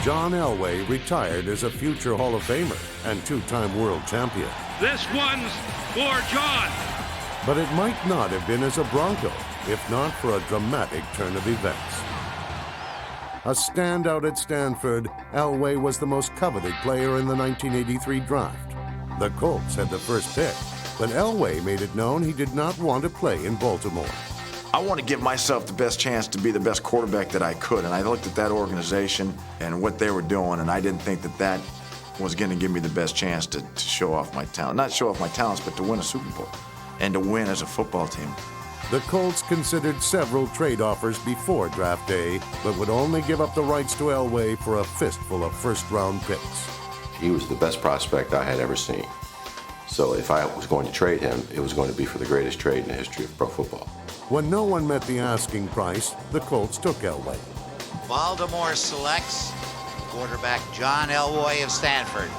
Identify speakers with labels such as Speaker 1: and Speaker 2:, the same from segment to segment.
Speaker 1: John Elway retired as a future Hall of Famer and two-time world champion.
Speaker 2: This one's for John.
Speaker 1: But it might not have been as a Bronco, if not for a dramatic turn of events. A standout at Stanford, Elway was the most coveted player in the 1983 draft. The Colts had the first pick, but Elway made it known he did not want to play in Baltimore.
Speaker 3: I want to give myself the best chance to be the best quarterback that I could, and I looked at that organization and what they were doing, and I didn't think that that was going to give me the best chance to show off my talent. Not show off my talents, but to win a Super Bowl and to win as a football team.
Speaker 1: The Colts considered several trade offers before draft day, but would only give up the rights to Elway for a fistful of first-round picks.
Speaker 4: He was the best prospect I had ever seen. So if I was going to trade him, it was going to be for the greatest trade in the history of pro football.
Speaker 1: When no one met the asking price, the Colts took Elway.
Speaker 5: Baltimore selects quarterback John Elway of Stanford.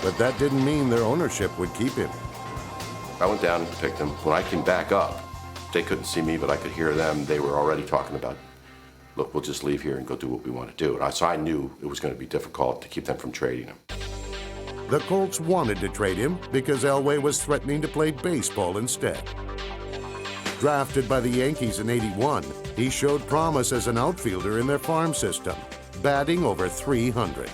Speaker 1: But that didn't mean their ownership would keep him.
Speaker 4: I went down and picked him. When I came back up, they couldn't see me, but I could hear them. They were already talking about, look, we'll just leave here and go do what we want to do. So I knew it was going to be difficult to keep them from trading him.
Speaker 1: The Colts wanted to trade him because Elway was threatening to play baseball instead. Drafted by the Yankees in '81, he showed promise as an outfielder in their farm system, batting over .300.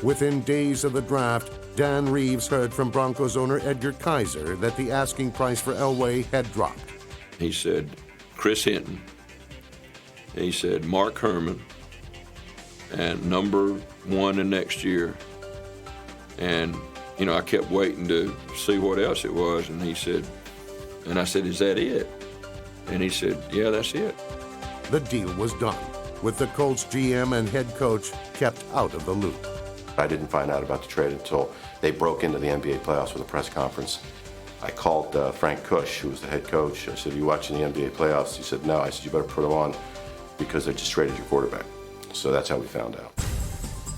Speaker 1: Within days of the draft, Dan Reeves heard from Broncos owner Edgar Kaiser that the asking price for Elway had dropped.
Speaker 6: He said, Chris Hinton. He said, Mark Herman, and number one the next year. And, you know, I kept waiting to see what else it was, and he said, and I said, is that it? And he said, yeah, that's it.
Speaker 1: The deal was done, with the Colts GM and head coach kept out of the loop.
Speaker 4: I didn't find out about the trade until they broke into the NBA playoffs with a press conference. I called Frank Kush, who was the head coach. I said, are you watching the NBA playoffs? He said, no. I said, you better put them on because they just traded your quarterback. So that's how we found out.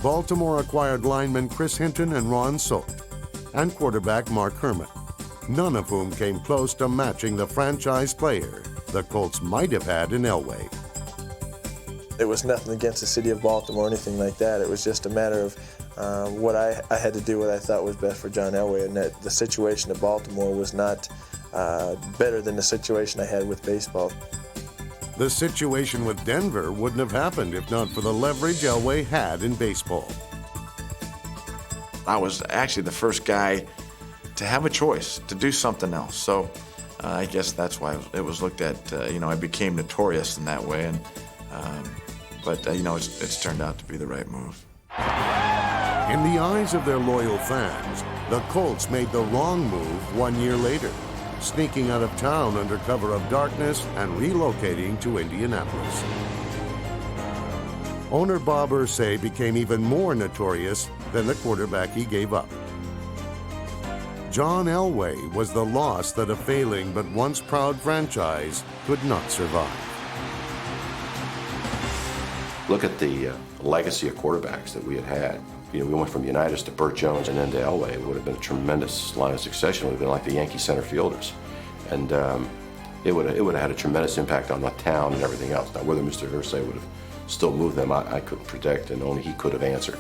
Speaker 1: Baltimore acquired linemen Chris Hinton and Ron Solt, and quarterback Mark Herman, none of whom came close to matching the franchise player the Colts might have had in Elway.
Speaker 7: It was nothing against the city of Baltimore or anything like that. It was just a matter of what I had to do what I thought was best for John Elway, and that the situation at Baltimore was not better than the situation I had with baseball.
Speaker 1: The situation with Denver wouldn't have happened if not for the leverage Elway had in baseball.
Speaker 3: I was actually the first guy to have a choice, to do something else. So I guess that's why it was looked at, I became notorious in that way. But it's turned out to be the right move.
Speaker 1: In the eyes of their loyal fans, the Colts made the wrong move 1 year later, sneaking out of town under cover of darkness and relocating to Indianapolis. Owner Bob Irsay became even more notorious than the quarterback he gave up. John Elway was the loss that a failing but once proud franchise could not survive.
Speaker 4: Look at the legacy of quarterbacks that we had had. We went from Unitas to Burt Jones and then to Elway. It would have been a tremendous line of succession. It would have been like the Yankee center fielders. And it would have had a tremendous impact on the town and everything else. Now, whether Mr. Irsay would have still moved them, I couldn't predict, and only he could have answered.